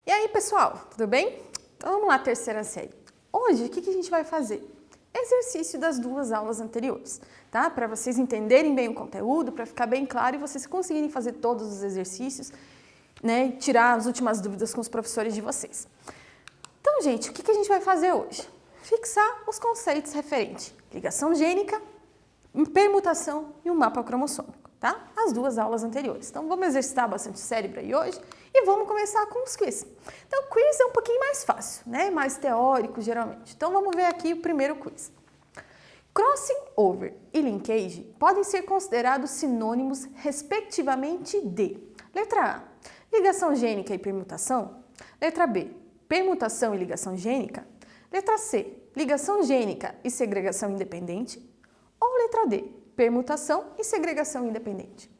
E aí, pessoal, tudo bem? Então vamos lá, terceira série. Hoje, o que a gente vai fazer? Exercício das duas aulas anteriores, tá? Para vocês entenderem bem o conteúdo, para ficar bem claro e vocês conseguirem fazer todos os exercícios, né? Tirar as últimas dúvidas com os professores de vocês. Então, gente, o que a gente vai fazer hoje? Fixar os conceitos referentes ligação gênica, permutação e o mapa cromossômico, tá? As duas aulas anteriores. Então, vamos exercitar bastante o cérebro aí hoje e vamos começar com os quiz. Então, o quiz é um pouquinho mais fácil, né? Mais teórico, geralmente. Então, vamos ver aqui o primeiro quiz. Crossing over e linkage podem ser considerados sinônimos, respectivamente, de letra A, ligação gênica e permutação. Letra B, permutação e ligação gênica. Letra C, ligação gênica e segregação independente. Ou letra D, permutação e segregação independente.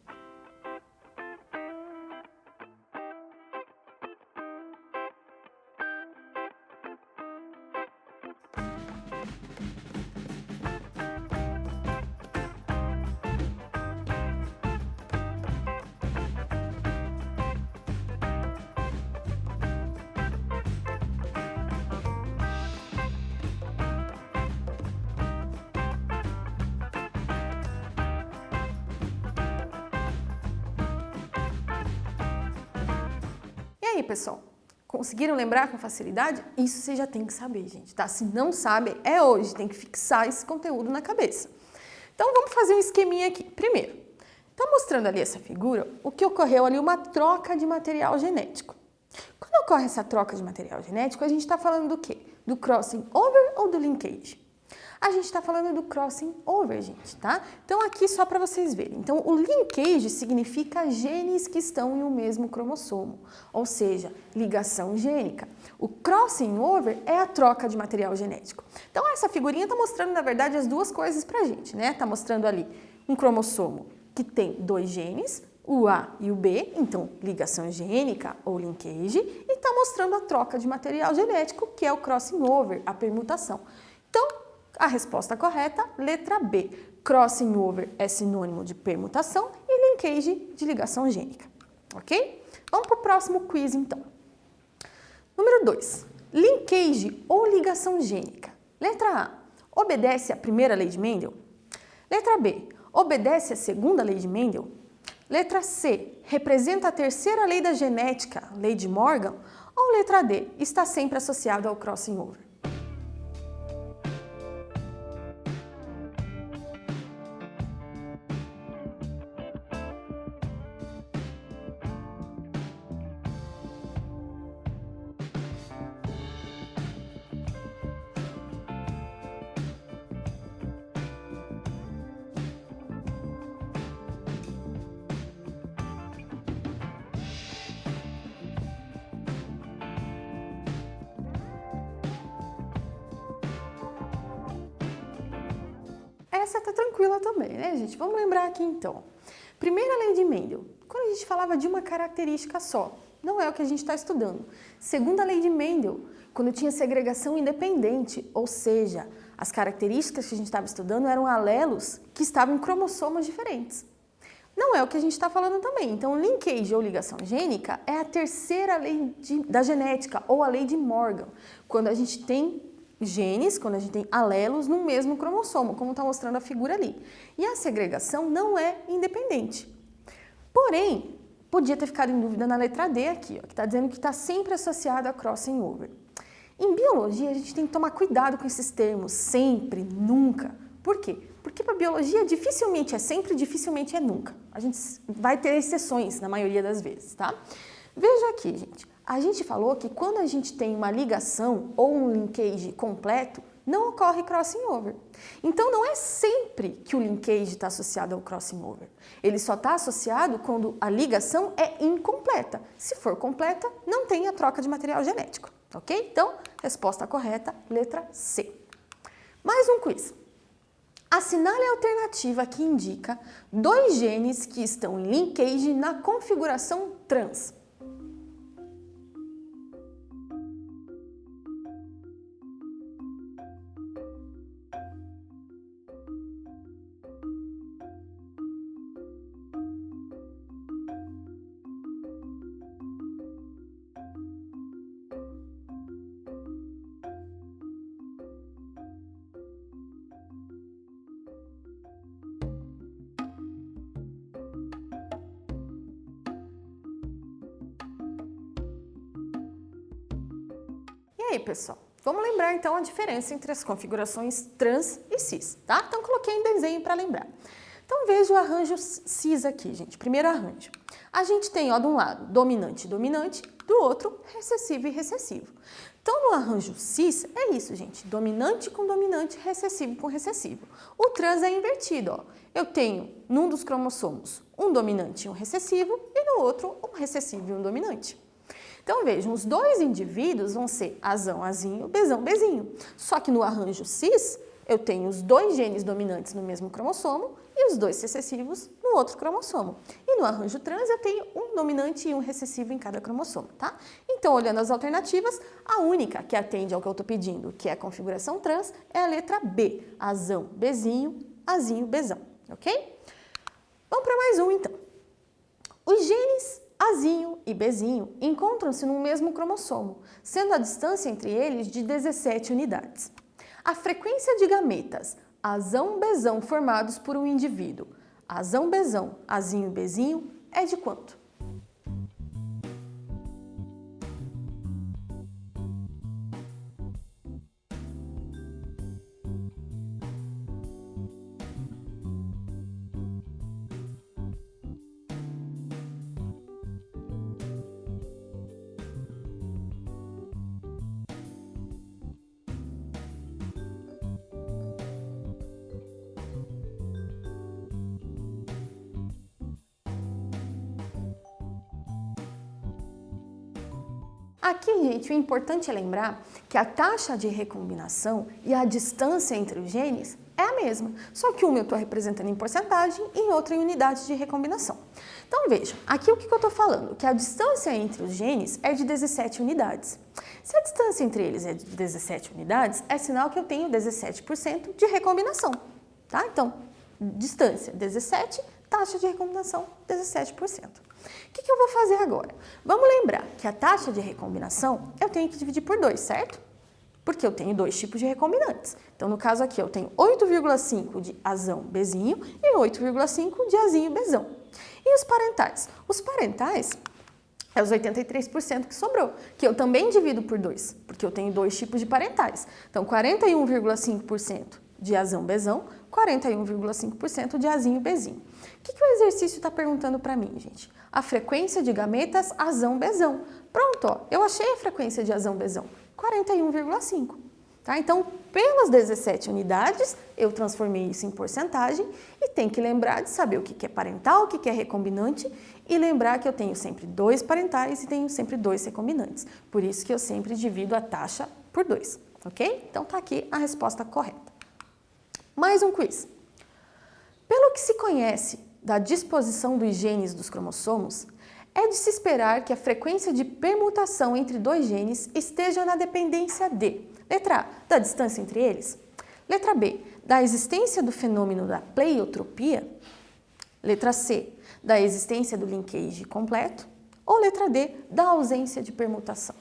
E aí, pessoal? Conseguiram lembrar com facilidade? Isso você já tem que saber, gente, tá? Se não sabe, é hoje, tem que fixar esse conteúdo na cabeça. Então, vamos fazer um esqueminha aqui. Primeiro, tá mostrando ali essa figura, o que ocorreu ali, uma troca de material genético. Quando ocorre essa troca de material genético, a gente está falando do quê? Do crossing over ou do linkage? A gente está falando do crossing over, gente, tá? Então, aqui só para vocês verem. Então, o linkage significa genes que estão em um mesmo cromossomo, ou seja, ligação gênica. O crossing over é a troca de material genético. Então, essa figurinha está mostrando, na verdade, as duas coisas para a gente, né? Está mostrando ali um cromossomo que tem dois genes, o A e o B, então ligação gênica ou linkage, e está mostrando a troca de material genético, que é o crossing over, a permutação. Então, a resposta correta, letra B. Crossing over é sinônimo de permutação e linkage de ligação gênica, ok? Vamos para o próximo quiz, então. Número 2. Linkage ou ligação gênica. Letra A. Obedece à primeira lei de Mendel? Letra B. Obedece à segunda lei de Mendel? Letra C. Representa a terceira lei da genética, lei de Morgan? Ou letra D. Está sempre associado ao crossing over? Essa tá tranquila também, né, gente? Vamos lembrar aqui, então. Primeira lei de Mendel. Quando a gente falava de uma característica só, não é o que a gente está estudando. Segunda lei de Mendel, quando tinha segregação independente, ou seja, as características que a gente estava estudando eram alelos que estavam em cromossomos diferentes. Não é o que a gente está falando também. Então, linkage ou ligação gênica é a terceira lei da genética, ou a lei de Morgan, quando a gente tem genes, quando a gente tem alelos no mesmo cromossomo, como está mostrando a figura ali. E a segregação não é independente. Porém, podia ter ficado em dúvida na letra D aqui, ó, que está dizendo que está sempre associado a crossing over. Em biologia, a gente tem que tomar cuidado com esses termos, sempre, nunca. Por quê? Porque para biologia dificilmente é sempre, dificilmente é nunca. A gente vai ter exceções na maioria das vezes, tá? Veja aqui, gente. A gente falou que quando a gente tem uma ligação ou um linkage completo, não ocorre crossing over. Então, não é sempre que o linkage está associado ao crossing over. Ele só está associado quando a ligação é incompleta. Se for completa, não tem a troca de material genético, ok? Então, resposta correta, letra C. Mais um quiz. Assinale a alternativa que indica dois genes que estão em linkage na configuração trans. aí, pessoal? Vamos lembrar então a diferença entre as configurações trans e cis, tá? Então coloquei em desenho para lembrar. Então veja o arranjo cis aqui, gente. Primeiro arranjo. A gente tem, ó, de um lado, dominante e dominante, do outro, recessivo e recessivo. Então, no arranjo cis, é isso, gente. Dominante com dominante, recessivo com recessivo. O trans é invertido, ó. Eu tenho, num dos cromossomos, um dominante e um recessivo, e no outro, um recessivo e um dominante. Então, vejam, os dois indivíduos vão ser azão, azinho, bezão, bezinho. Só que no arranjo cis, eu tenho os dois genes dominantes no mesmo cromossomo e os dois recessivos no outro cromossomo. E no arranjo trans, eu tenho um dominante e um recessivo em cada cromossomo, tá? Então, olhando as alternativas, a única que atende ao que eu estou pedindo, que é a configuração trans, é a letra B, azão, bezinho, azinho, bezão, ok? Vamos para mais um, então. Os genes azinho e bezinho encontram-se no mesmo cromossomo, sendo a distância entre eles de 17 unidades. A frequência de gametas azão-bezão formados por um indivíduo, azão-bezão, azinho-bezinho, é de quanto? Aqui, gente, o importante é lembrar que a taxa de recombinação e a distância entre os genes é a mesma, só que uma eu estou representando em porcentagem e outra em unidade de recombinação. Então, vejam, aqui o que eu estou falando? Que a distância entre os genes é de 17 unidades. Se a distância entre eles é de 17 unidades, é sinal que eu tenho 17% de recombinação, tá? Então, distância 17, taxa de recombinação 17%. O que eu vou fazer agora? Vamos lembrar que a taxa de recombinação eu tenho que dividir por 2, certo? Porque eu tenho dois tipos de recombinantes. Então, no caso aqui, eu tenho 8,5 de azão bezinho e 8,5 de azinho bezão. E os parentais? Os parentais é os 83% que sobrou, que eu também divido por 2, porque eu tenho dois tipos de parentais. Então, 41,5% de azão bezão, 41,5% de azinho bezinho. O que o exercício está perguntando para mim, gente? A frequência de gametas azão-bezão. Pronto, ó, eu achei a frequência de azão-bezão, 41,5. Tá? Então, pelas 17 unidades, eu transformei isso em porcentagem e tem que lembrar de saber o que é parental, o que é recombinante e lembrar que eu tenho sempre dois parentais e tenho sempre dois recombinantes. Por isso que eu sempre divido a taxa por 2, ok? Então, tá aqui a resposta correta. Mais um quiz. Pelo que se conhece da disposição dos genes dos cromossomos, é de se esperar que a frequência de permutação entre dois genes esteja na dependência de: letra A, da distância entre eles; letra B, da existência do fenômeno da pleiotropia; letra C, da existência do linkage completo; ou letra D, da ausência de permutação.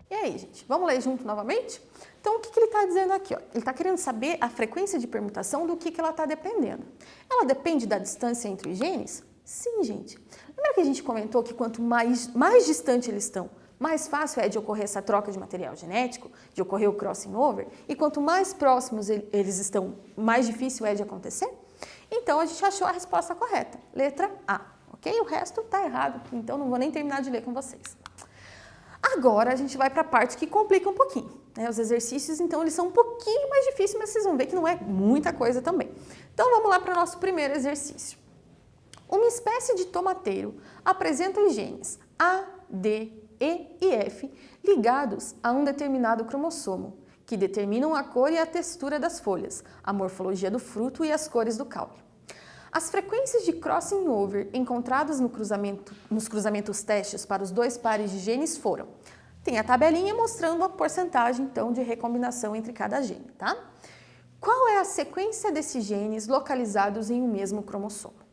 E aí, gente, vamos ler junto novamente? Então, o que ele está dizendo aqui? Ó? Ele está querendo saber a frequência de permutação do que ela está dependendo. Ela depende da distância entre os genes? Sim, gente. Lembra que a gente comentou que quanto mais distante eles estão, mais fácil é de ocorrer essa troca de material genético, de ocorrer o crossing over, e quanto mais próximos eles estão, mais difícil é de acontecer? Então, a gente achou a resposta correta, letra A, ok? O resto está errado, então não vou nem terminar de ler com vocês. Agora, a gente vai para a parte que complica um pouquinho, né? Os exercícios, então, eles são um pouquinho mais difíceis, mas vocês vão ver que não é muita coisa também. Então, vamos lá para o nosso primeiro exercício. Uma espécie de tomateiro apresenta os genes A, D, E e F ligados a um determinado cromossomo, que determinam a cor e a textura das folhas, a morfologia do fruto e as cores do caule. As frequências de crossing over encontradas nos cruzamentos testes para os dois pares de genes foram. Tem a tabelinha mostrando a porcentagem, então, de recombinação entre cada gene, tá? Qual é a sequência desses genes localizados em um mesmo cromossomo?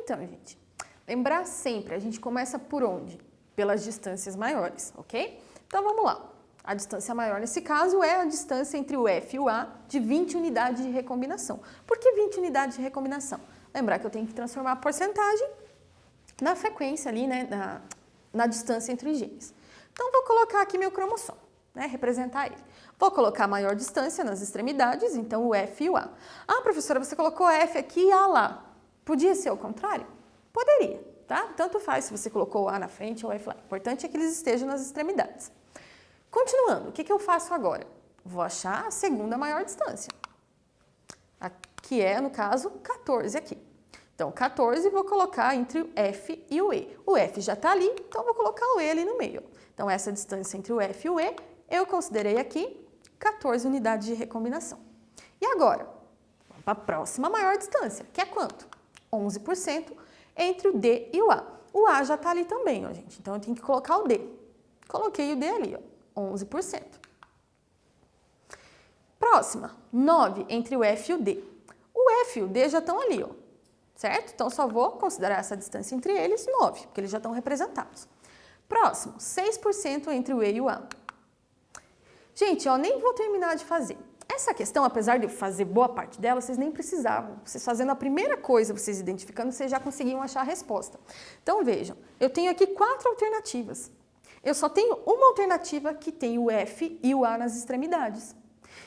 Então, gente, lembrar sempre, a gente começa por onde? Pelas distâncias maiores, ok? Então, vamos lá. A distância maior, nesse caso, é a distância entre o F e o A de 20 unidades de recombinação. Por que 20 unidades de recombinação? Lembrar que eu tenho que transformar a porcentagem na frequência ali, né, na distância entre os genes. Então, vou colocar aqui meu cromossomo, né, representar ele. Vou colocar a maior distância nas extremidades, então o F e o A. Ah, professora, você colocou F aqui e A lá. Podia ser ao contrário? Poderia, tá? Tanto faz se você colocou o A na frente ou o F lá. O importante é que eles estejam nas extremidades. Continuando, o que eu faço agora? Vou achar a segunda maior distância, que é, no caso, 14 aqui. Então, 14 vou colocar entre o F e o E. O F já está ali, então vou colocar o E ali no meio. Então, essa distância entre o F e o E, eu considerei aqui 14 unidades de recombinação. E agora? Vamos para a próxima maior distância, que é quanto? 11% entre o D e o A. O A já está ali também, ó, gente. Então, eu tenho que colocar o D. Coloquei o D ali, ó, 11%. Próxima, 9 entre o F e o D. O F e o D já estão ali, ó, certo? Então, só vou considerar essa distância entre eles 9, porque eles já estão representados. Próximo, 6% entre o E e o A. Gente, ó, nem vou terminar de fazer. Essa questão, apesar de eu fazer boa parte dela, vocês nem precisavam. Vocês fazendo a primeira coisa, vocês identificando, vocês já conseguiam achar a resposta. Então, vejam, eu tenho aqui 4 alternativas. Eu só tenho uma alternativa que tem o F e o A nas extremidades.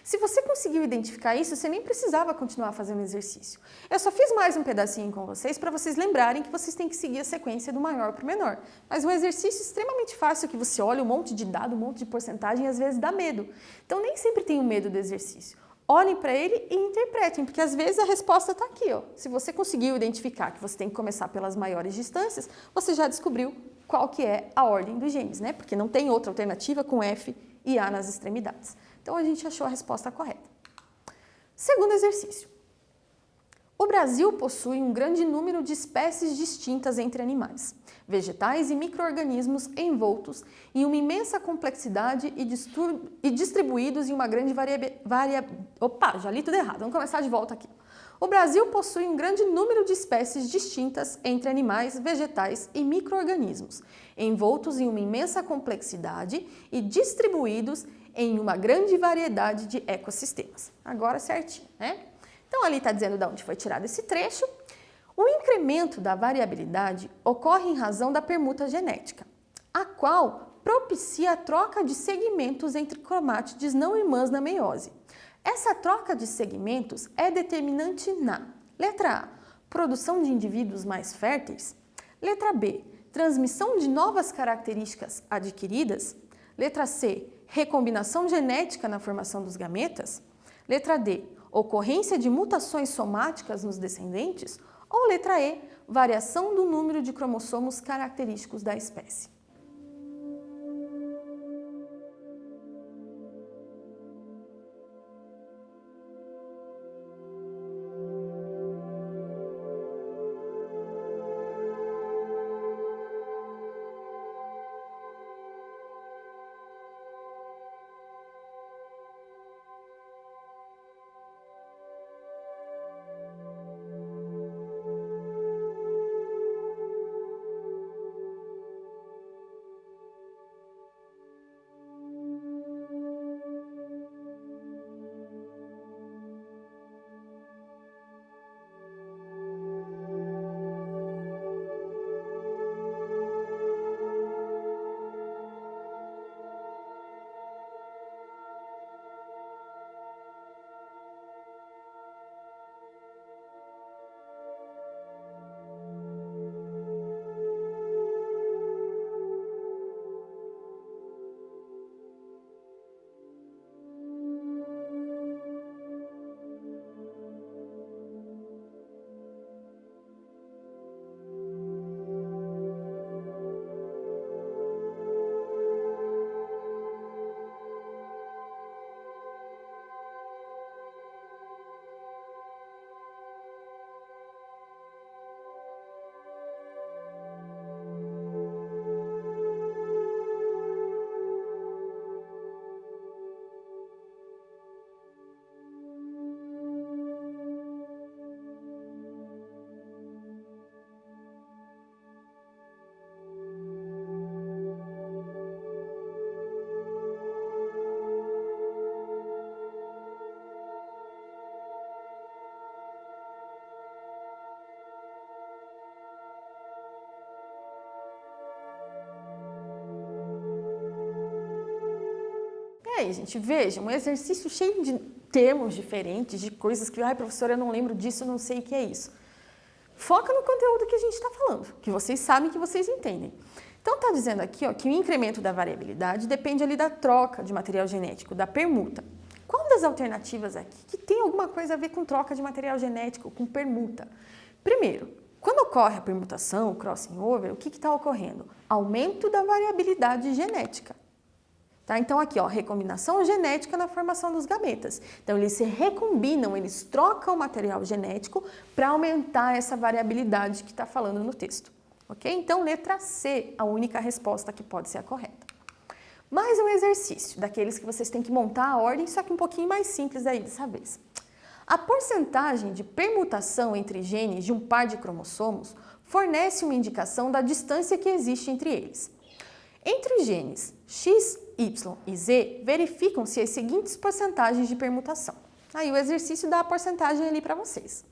Se você conseguiu identificar isso, você nem precisava continuar fazendo exercício. Eu só fiz mais um pedacinho com vocês para vocês lembrarem que vocês têm que seguir a sequência do maior para o menor. Mas um exercício extremamente fácil que você olha um monte de dado, um monte de porcentagem e às vezes dá medo. Então nem sempre tenham medo do exercício. Olhem para ele e interpretem, porque às vezes a resposta está aqui, ó. Se você conseguiu identificar que você tem que começar pelas maiores distâncias, você já descobriu qual que é a ordem dos genes, né? Porque não tem outra alternativa com F e A nas extremidades. Então, a gente achou a resposta correta. Segundo exercício. O Brasil possui um grande número de espécies distintas entre animais, vegetais e micro-organismos envoltos em uma imensa complexidade e distribuídos em uma grande Opa, já li tudo errado. Vamos começar de volta aqui. O Brasil possui um grande número de espécies distintas entre animais, vegetais e micro-organismos, envoltos em uma imensa complexidade e distribuídos em uma grande variedade de ecossistemas. Agora certinho, né? Então ali está dizendo de onde foi tirado esse trecho. O incremento da variabilidade ocorre em razão da permuta genética, a qual propicia a troca de segmentos entre cromátides não irmãs na meiose. Essa troca de segmentos é determinante na letra A, produção de indivíduos mais férteis, letra B, transmissão de novas características adquiridas, letra C, recombinação genética na formação dos gametas, letra D, ocorrência de mutações somáticas nos descendentes, ou letra E, variação do número de cromossomos característicos da espécie. E aí, gente, vejam, um exercício cheio de termos diferentes, de coisas que, ai, professora, eu não lembro disso, eu não sei o que é isso. Foca no conteúdo que a gente está falando, que vocês sabem, que vocês entendem. Então, está dizendo aqui, ó, que o incremento da variabilidade depende ali da troca de material genético, da permuta. Qual das alternativas aqui que tem alguma coisa a ver com troca de material genético, com permuta? Primeiro, quando ocorre a permutação, o crossing over, o que está ocorrendo? Aumento da variabilidade genética. Tá? Então, aqui, ó, recombinação genética na formação dos gametas. Então, eles se recombinam, eles trocam o material genético para aumentar essa variabilidade que está falando no texto. Ok? Então, letra C, a única resposta que pode ser a correta. Mais um exercício, daqueles que vocês têm que montar a ordem, só que um pouquinho mais simples aí dessa vez. A porcentagem de permutação entre genes de um par de cromossomos fornece uma indicação da distância que existe entre eles. Entre os genes X, Y e Z, verificam-se as seguintes porcentagens de permutação. Aí o exercício dá a porcentagem ali para vocês.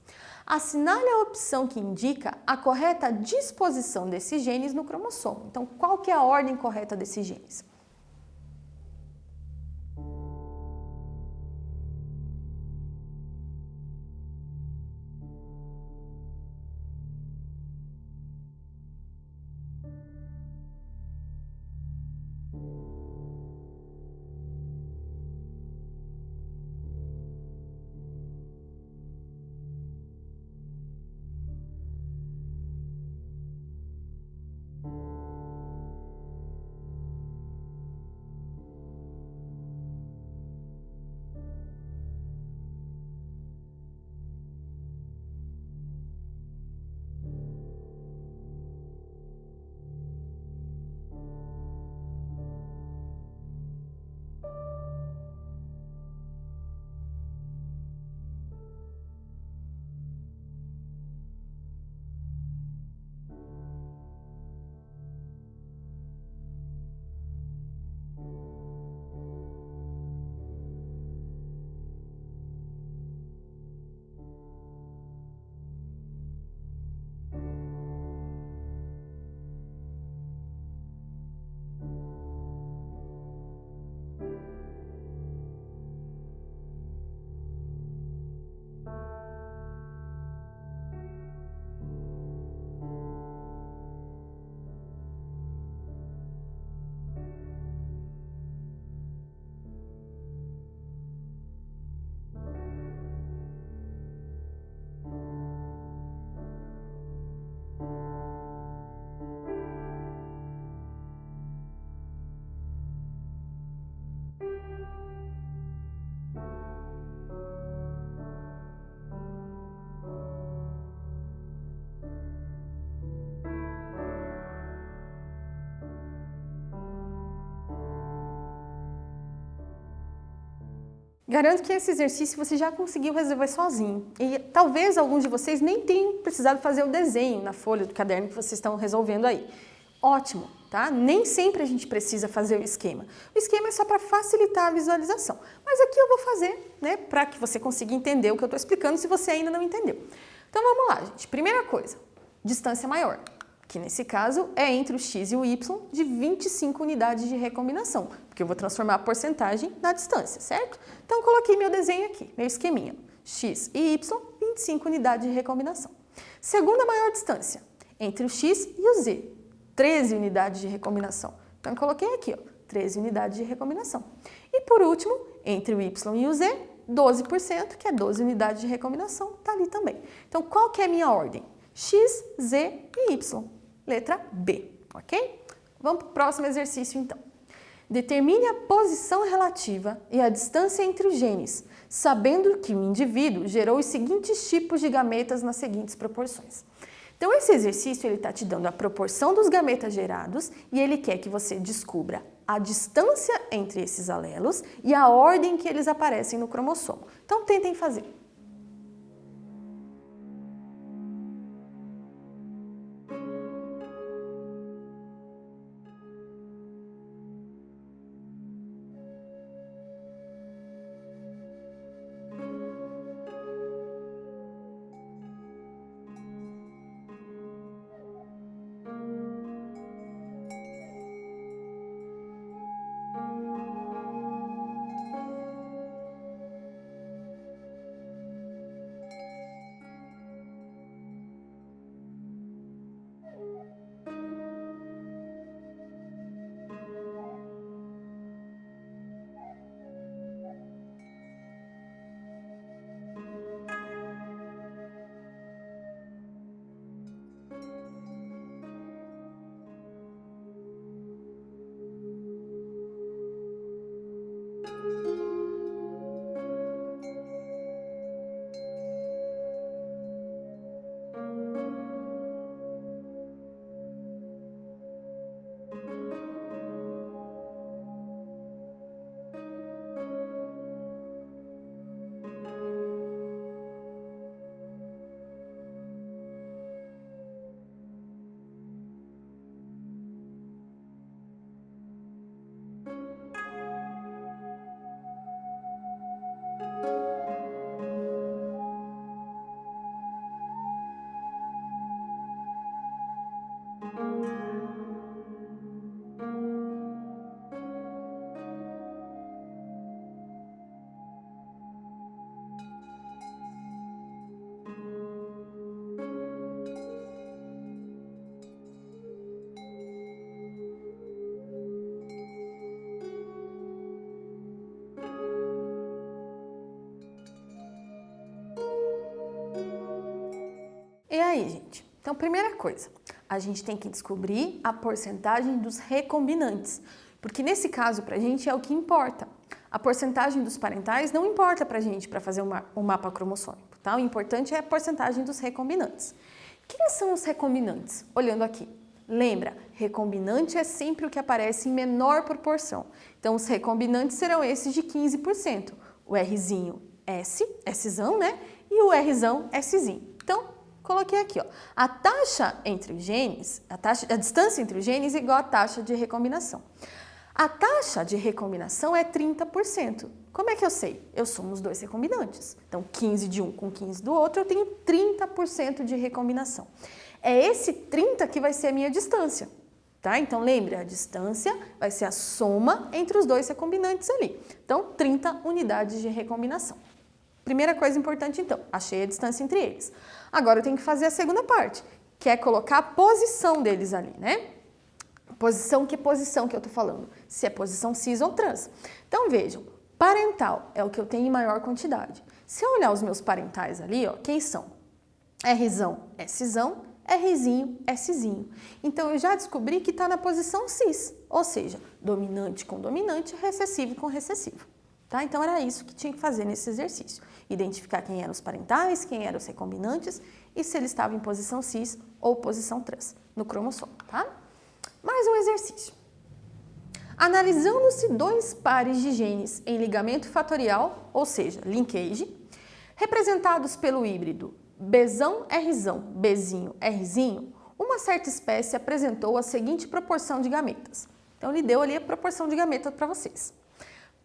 Assinale a opção que indica a correta disposição desses genes no cromossomo. Então, qual que é a ordem correta desses genes? Garanto que esse exercício você já conseguiu resolver sozinho. E talvez alguns de vocês nem tenham precisado fazer o desenho na folha do caderno que vocês estão resolvendo aí. Ótimo, tá? Nem sempre a gente precisa fazer o esquema. O esquema é só para facilitar a visualização. Mas aqui eu vou fazer, né, para que você consiga entender o que eu estou explicando se você ainda não entendeu. Então vamos lá, gente. Primeira coisa, distância maior, que nesse caso é entre o x e o y de 25 unidades de recombinação, porque eu vou transformar a porcentagem na distância, certo? Então coloquei meu desenho aqui, meu esqueminha. X e y, 25 unidades de recombinação. Segunda maior distância, entre o x e o z, 13 unidades de recombinação. Então eu coloquei aqui, ó, 13 unidades de recombinação. E por último, entre o y e o z, 12%, que é 12 unidades de recombinação, tá ali também. Então qual que é a minha ordem? X, Z e Y. Letra B, ok? Vamos para o próximo exercício, então. Determine a posição relativa e a distância entre os genes, sabendo que o indivíduo gerou os seguintes tipos de gametas nas seguintes proporções. Então, esse exercício ele está te dando a proporção dos gametas gerados e ele quer que você descubra a distância entre esses alelos e a ordem que eles aparecem no cromossomo. Então, tentem fazer. E aí, gente? Então, primeira coisa, a gente tem que descobrir a porcentagem dos recombinantes, porque nesse caso, pra gente, é o que importa. A porcentagem dos parentais não importa pra gente para fazer um mapa cromossômico, tá? O importante é a porcentagem dos recombinantes. Quem são os recombinantes? Olhando aqui. Lembra, recombinante é sempre o que aparece em menor proporção. Então, os recombinantes serão esses de 15%. O Rzinho S, Szão, né? E o Rzão, Szinho. Então, coloquei aqui, ó. A taxa entre os genes, a distância entre os genes é igual à taxa de recombinação. A taxa de recombinação é 30%. Como é que eu sei? Eu somo os dois recombinantes. Então, 15 de um com 15 do outro, eu tenho 30% de recombinação. É esse 30 que vai ser a minha distância, tá? Então, lembre, a distância vai ser a soma entre os dois recombinantes ali. Então, 30 unidades de recombinação. Primeira coisa importante, então, achei a distância entre eles. Agora eu tenho que fazer a segunda parte, que é colocar a posição deles ali, né? Posição, que posição que eu tô falando? Se é posição cis ou trans. Então, vejam, parental é o que eu tenho em maior quantidade. Se eu olhar os meus parentais ali, ó, quem são? Rzão, Szão, Rzinho, Szinho. Então, eu já descobri que está na posição cis, ou seja, dominante com dominante, recessivo com recessivo. Tá? Então, era isso que tinha que fazer nesse exercício. Identificar quem eram os parentais, quem eram os recombinantes e se eles estavam em posição cis ou posição trans no cromossomo, tá? Mais um exercício. Analisando-se dois pares de genes em ligamento fatorial, ou seja, linkage, representados pelo híbrido Bzão-Rzão, Bzinho, Rzinho, uma certa espécie apresentou a seguinte proporção de gametas. Então, ele deu ali a proporção de gametas para vocês.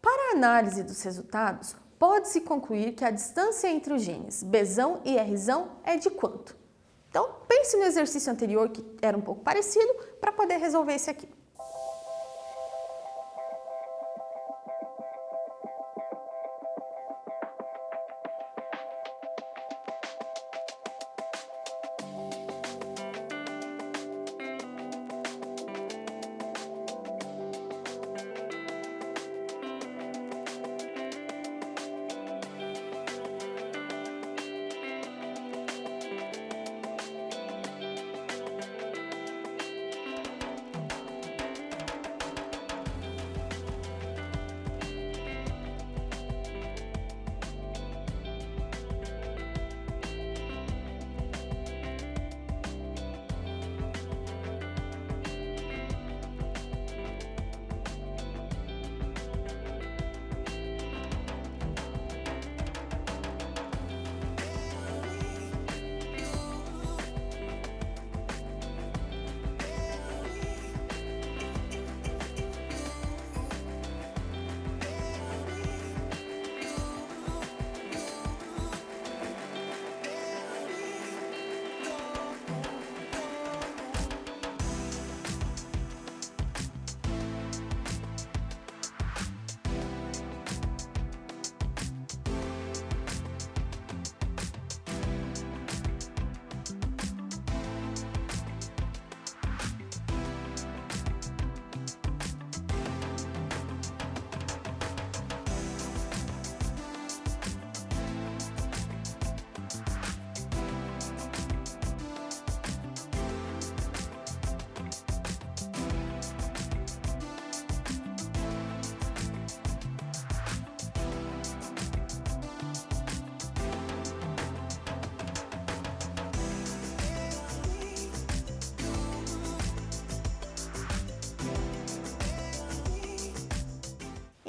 Para a análise dos resultados, pode-se concluir que a distância entre os genes Bzão e Rzão é de quanto? Então, pense no exercício anterior, que era um pouco parecido, para poder resolver esse aqui.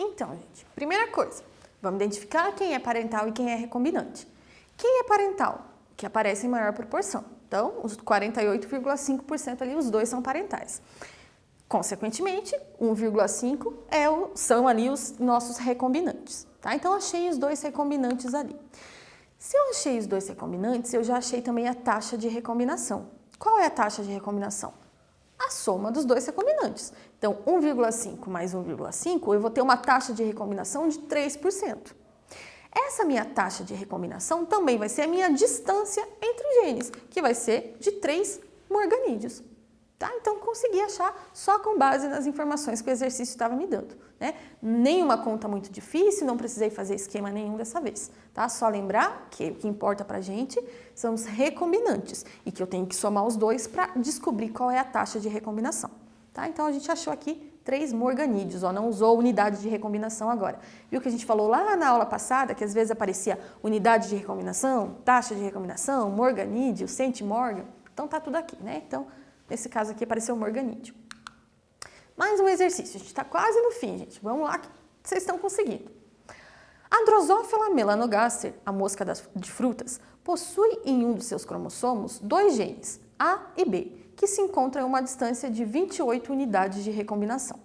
Então, gente, primeira coisa, vamos identificar quem é parental e quem é recombinante. Quem é parental? Que aparece em maior proporção. Então, os 48,5% ali, os dois são parentais. Consequentemente, 1,5 são ali os nossos recombinantes, tá? Então, achei os dois recombinantes ali. Se eu achei os dois recombinantes, eu já achei também a taxa de recombinação. Qual é a taxa de recombinação? A soma dos dois recombinantes. Então, 1,5 mais 1,5, eu vou ter uma taxa de recombinação de 3%. Essa minha taxa de recombinação também vai ser a minha distância entre os genes, que vai ser de 3 morganídeos. Tá? Então, consegui achar só com base nas informações que o exercício estava me dando. Né? Nenhuma conta muito difícil, não precisei fazer esquema nenhum dessa vez. Tá? Só lembrar que o que importa para a gente são os recombinantes e que eu tenho que somar os dois para descobrir qual é a taxa de recombinação. Tá? Então, a gente achou aqui 3 morganídeos, ó, não usou unidade de recombinação agora. Viu que a gente falou lá na aula passada que às vezes aparecia unidade de recombinação, taxa de recombinação, morganídeo, centimorgan? Então, tá tudo aqui, né? Então, nesse caso aqui apareceu o morganídeo. Mais um exercício, a gente está quase no fim, gente. Vamos lá que vocês estão conseguindo. A Drosophila melanogaster, a mosca de frutas, possui em um dos seus cromossomos 2 genes, A e B, que se encontram a uma distância de 28 unidades de recombinação.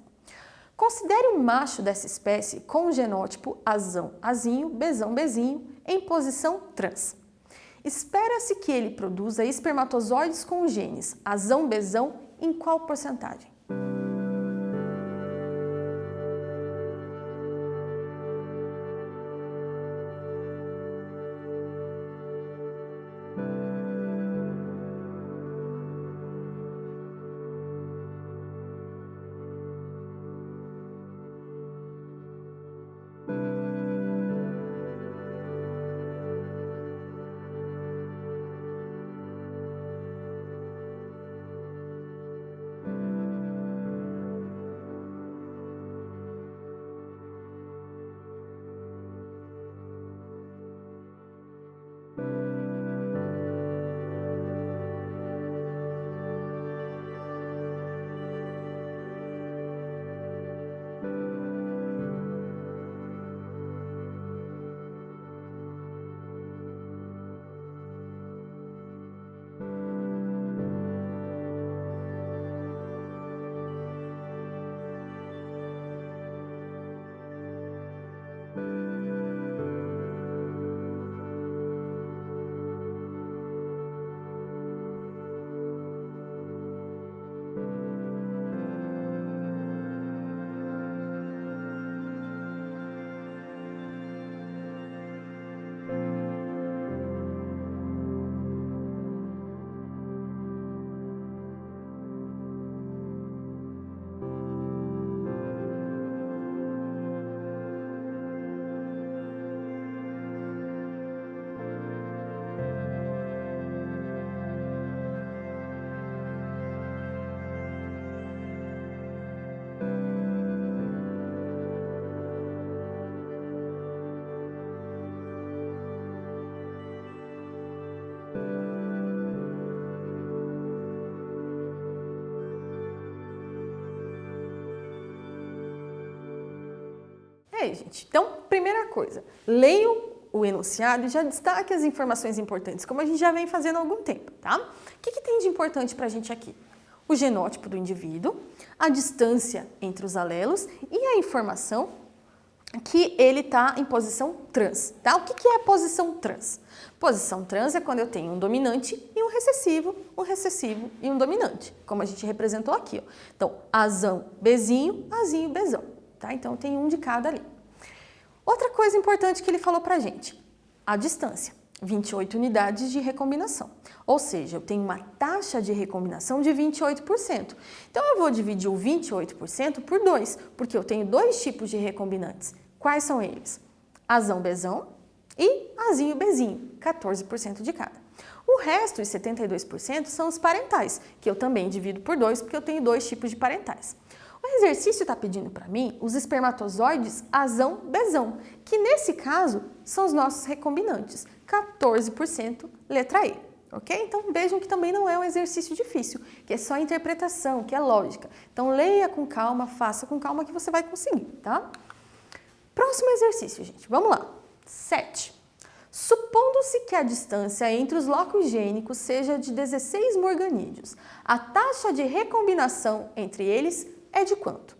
Considere o macho dessa espécie com o genótipo Azão-Azinho, Bzão-Bzinho, em posição trans. Espera-se que ele produza espermatozoides com os genes Azão-Bzão em qual porcentagem? aí, gente, então, primeira coisa, leiam o enunciado e já destaque as informações importantes, como a gente já vem fazendo há algum tempo, tá? O que tem de importante pra gente aqui? O genótipo do indivíduo, a distância entre os alelos e a informação que ele está em posição trans, tá? O que é a posição trans? Posição trans é quando eu tenho um dominante e um recessivo e um dominante, como a gente representou aqui, ó. Então, azão, bezinho, azinho, bezão, tá? Então, tem um de cada ali. Outra coisa importante que ele falou pra gente, a distância, 28 unidades de recombinação. Ou seja, eu tenho uma taxa de recombinação de 28%. Então, eu vou dividir o 28% por 2, porque eu tenho dois tipos de recombinantes. Quais são eles? Azão, bezão e azinho, bezinho, 14% de cada. O resto, os 72%, são os parentais, que eu também divido por 2, porque eu tenho dois tipos de parentais. O exercício está pedindo para mim os espermatozoides azão, bezão, que nesse caso são os nossos recombinantes, 14% letra E, ok? Então vejam que também não é um exercício difícil, que é só interpretação, que é lógica. Então leia com calma, faça com calma que você vai conseguir, tá? Próximo exercício, gente, vamos lá. 7. Supondo-se que a distância entre os locos gênicos seja de 16 morganídeos, a taxa de recombinação entre eles é de quanto?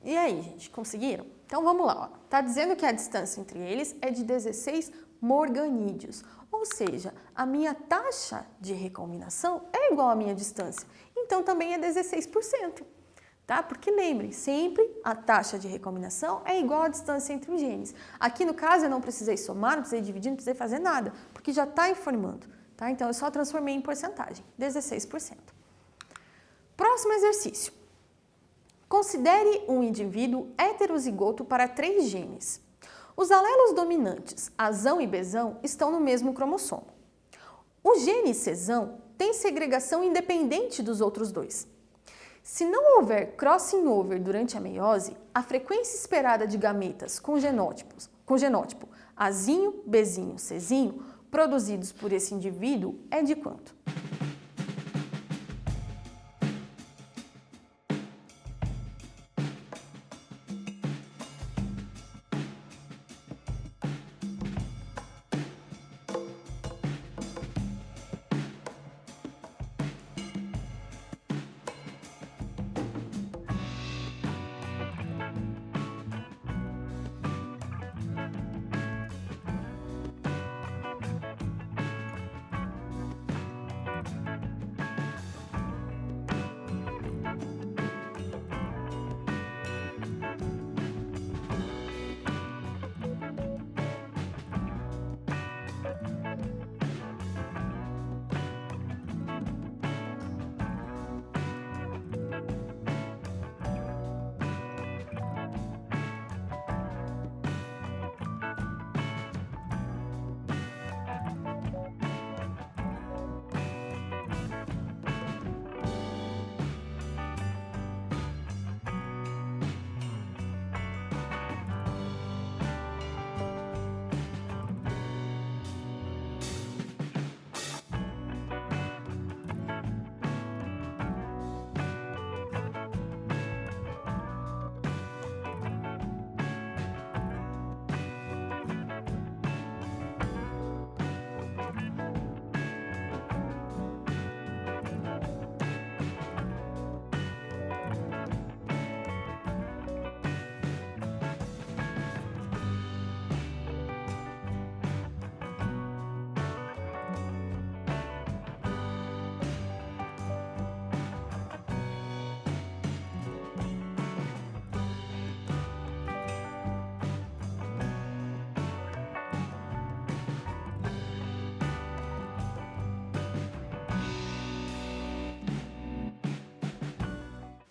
E aí, gente, conseguiram? Então vamos lá, ó. Tá dizendo que a distância entre eles é de 16 morganídeos, ou seja, a minha taxa de recombinação é igual à minha distância, então também é 16%, tá? Porque lembrem, sempre a taxa de recombinação é igual à distância entre os genes. Aqui no caso eu não precisei somar, não precisei dividir, não precisei fazer nada, porque já está informando, tá? Então eu só transformei em porcentagem, 16%. Próximo exercício. Considere um indivíduo heterozigoto para 3 genes. Os alelos dominantes, azão e bezão, estão no mesmo cromossomo. O gene cesão tem segregação independente dos outros dois. Se não houver crossing over durante a meiose, a frequência esperada de gametas com genótipo azinho, bezinho, cezinho, produzidos por esse indivíduo é de quanto?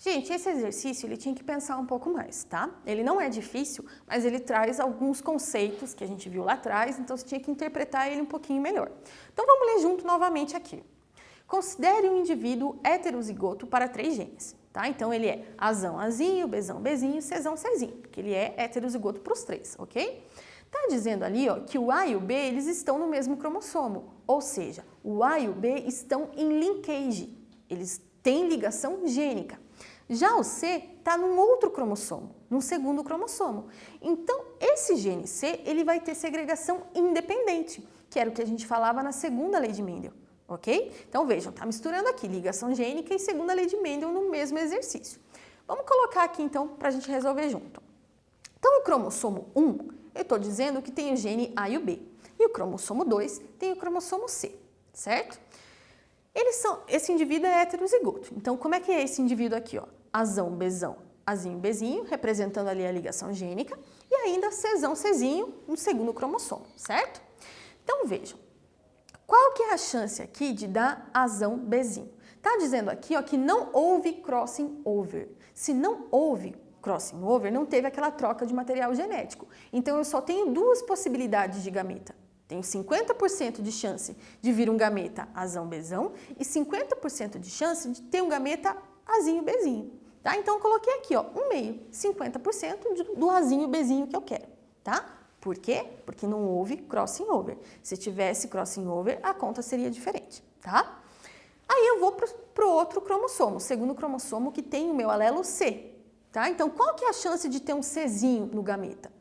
Gente, esse exercício ele tinha que pensar um pouco mais, tá? Ele não é difícil, mas ele traz alguns conceitos que a gente viu lá atrás, então você tinha que interpretar ele um pouquinho melhor. Então vamos ler junto novamente aqui. Considere um indivíduo heterozigoto para 3 genes, tá? Então ele é Azão, Azinho, Bzão, Bzinho, Czão, Czinho, porque ele é heterozigoto para os 3, ok? Tá dizendo ali, ó, que o A e o B, eles estão no mesmo cromossomo, ou seja, o A e o B estão em linkage, eles têm ligação gênica. Já o C está num outro cromossomo, num segundo cromossomo. Então, esse gene C, ele vai ter segregação independente, que era o que a gente falava na segunda lei de Mendel, ok? Então, vejam, está misturando aqui ligação gênica e segunda lei de Mendel no mesmo exercício. Vamos colocar aqui, então, para a gente resolver junto. Então, o cromossomo 1, eu estou dizendo que tem o gene A e o B. E o cromossomo 2 tem o cromossomo C, certo? Esse indivíduo é heterozigoto. Então, como é que é esse indivíduo aqui, ó? Azão, Bzão, Azinho, Bzinho, representando ali a ligação gênica, e ainda Czão, Czinho, no segundo cromossomo, certo? Então, vejam, qual que é a chance aqui de dar Azão, Bzinho? Tá dizendo aqui, ó, que não houve crossing over. Se não houve crossing over, não teve aquela troca de material genético. Então, eu só tenho 2 possibilidades de gameta. Tenho 50% de chance de vir um gameta Azão, Bzão e 50% de chance de ter um gameta Azinho, Bzinho, tá? Então, eu coloquei aqui, ó, um meio, 50% do Azinho, Bzinho que eu quero, tá? Por quê? Porque não houve crossing over. Se tivesse crossing over, a conta seria diferente, tá? Aí eu vou para o outro cromossomo, o segundo cromossomo que tem o meu alelo C, tá? Então, qual que é a chance de ter um Czinho no gameta?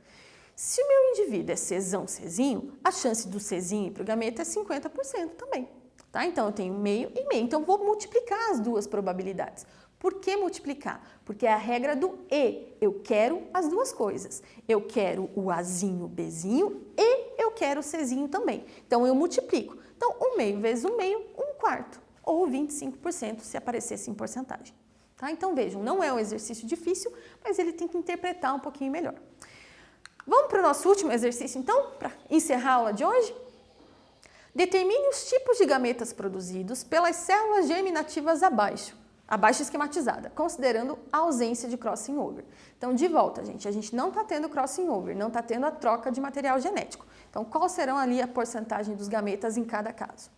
Se o meu indivíduo é Czão, Czinho, a chance do Czinho para o gameta é 50% também. Tá? Então, eu tenho meio e meio. Então, vou multiplicar as 2 probabilidades. Por que multiplicar? Porque é a regra do E. Eu quero as 2 coisas. Eu quero o Azinho, Bzinho e eu quero o Czinho também. Então, eu multiplico. Então, 1 meio vezes 1 meio, 1/4. Ou 25% se aparecesse em porcentagem. Tá? Então, vejam, não é um exercício difícil, mas ele tem que interpretar um pouquinho melhor. Vamos para o nosso último exercício, então, para encerrar a aula de hoje? Determine os tipos de gametas produzidos pelas células germinativas abaixo esquematizada, considerando a ausência de crossing over. Então, de volta, gente, a gente não está tendo crossing over, não está tendo a troca de material genético. Então, qual serão ali a porcentagem dos gametas em cada caso?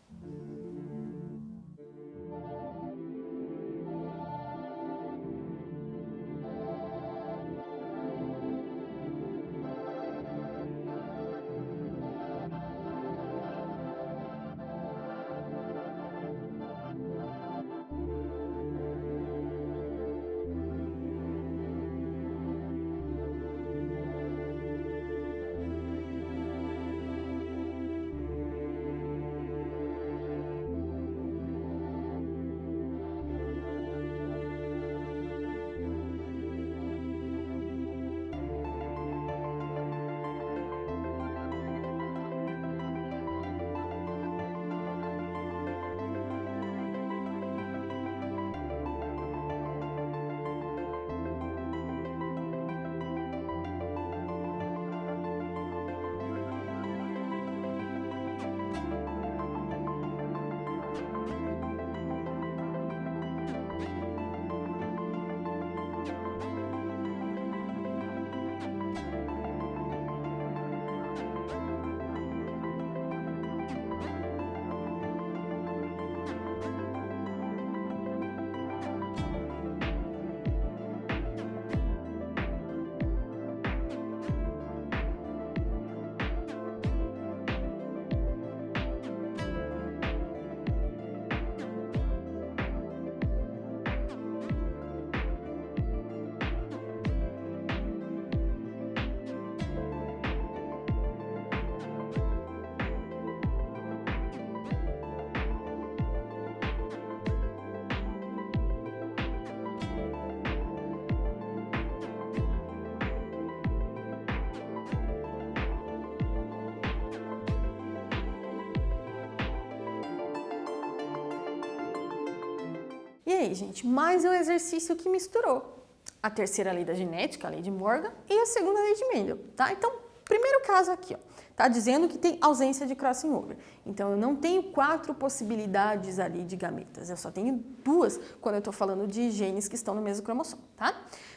E aí, gente, mais um exercício que misturou a terceira lei da genética, a lei de Morgan, e a segunda lei de Mendel, tá? Então, Primeiro caso aqui, ó, tá dizendo que tem ausência de crossing over. Então, eu não tenho 4 possibilidades ali de gametas, eu só tenho 2 quando eu estou falando de genes que estão no mesmo cromossomo, tá?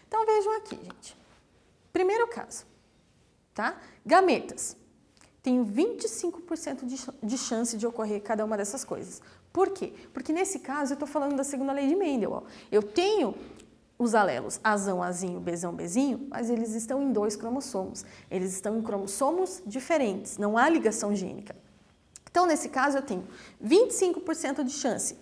Então, vejam aqui, gente. Primeiro caso, tá? Gametas. Tenho 25% de chance de ocorrer cada uma dessas coisas. Por quê? Porque nesse caso eu estou falando da segunda lei de Mendel. Ó. Eu tenho os alelos Azão, Azinho, Bzão, Bzinho, mas eles estão em 2 cromossomos. Eles estão em cromossomos diferentes, não há ligação gênica. Então, nesse caso, eu tenho 25% de chance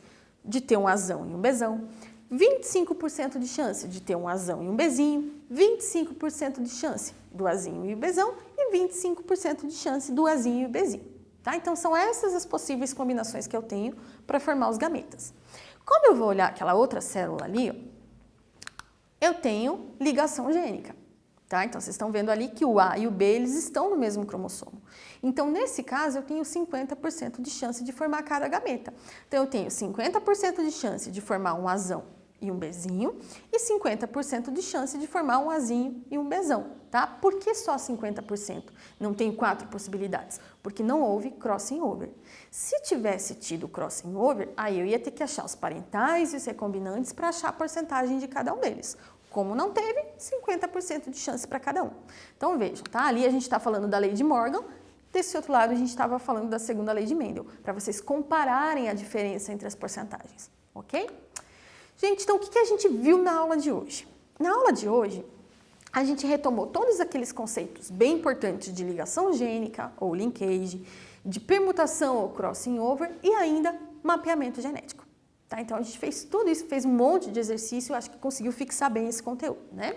de ter um Azão e um Bzão, 25% de chance de ter um Azão e um Bzinho, 25% de chance do Azinho e o Bzão e 25% de chance do Azinho e o Bzinho. Tá? Então, são essas as possíveis combinações que eu tenho para formar os gametas. Quando eu vou olhar aquela outra célula ali, ó, eu tenho ligação gênica. Tá? Então, vocês estão vendo ali que o A e o B eles estão no mesmo cromossomo. Então, nesse caso, eu tenho 50% de chance de formar cada gameta. Então, eu tenho 50% de chance de formar um Azão e um Bzinho e 50% de chance de formar um Azinho e um Bzão. Tá? Por que só 50%? Não tem 4 possibilidades? Porque não houve crossing over. Se tivesse tido crossing over, aí eu ia ter que achar os parentais e os recombinantes para achar a porcentagem de cada um deles. Como não teve, 50% de chance para cada um. Então, vejam, tá? Ali a gente está falando da lei de Morgan, desse outro lado a gente estava falando da segunda lei de Mendel, para vocês compararem a diferença entre as porcentagens, ok? Gente, então o que a gente viu na aula de hoje? Na aula de hoje, a gente retomou todos aqueles conceitos bem importantes de ligação gênica ou linkage, de permutação ou crossing over e ainda mapeamento genético. Tá? Então, a gente fez tudo isso, fez um monte de exercício, acho que conseguiu fixar bem esse conteúdo, né?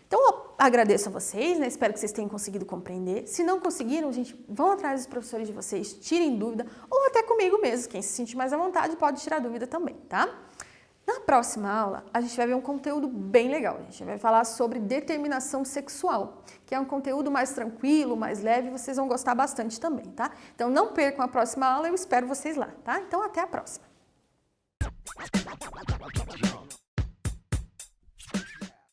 Então, eu agradeço a vocês, né? Espero que vocês tenham conseguido compreender. Se não conseguiram, gente, vão atrás dos professores de vocês, tirem dúvida, ou até comigo mesmo, quem se sentir mais à vontade pode tirar dúvida também, tá? Na próxima aula, a gente vai ver um conteúdo bem legal. A gente vai falar sobre determinação sexual, que é um conteúdo mais tranquilo, mais leve, vocês vão gostar bastante também, tá? Então, não percam a próxima aula, eu espero vocês lá, tá? Então, até a próxima!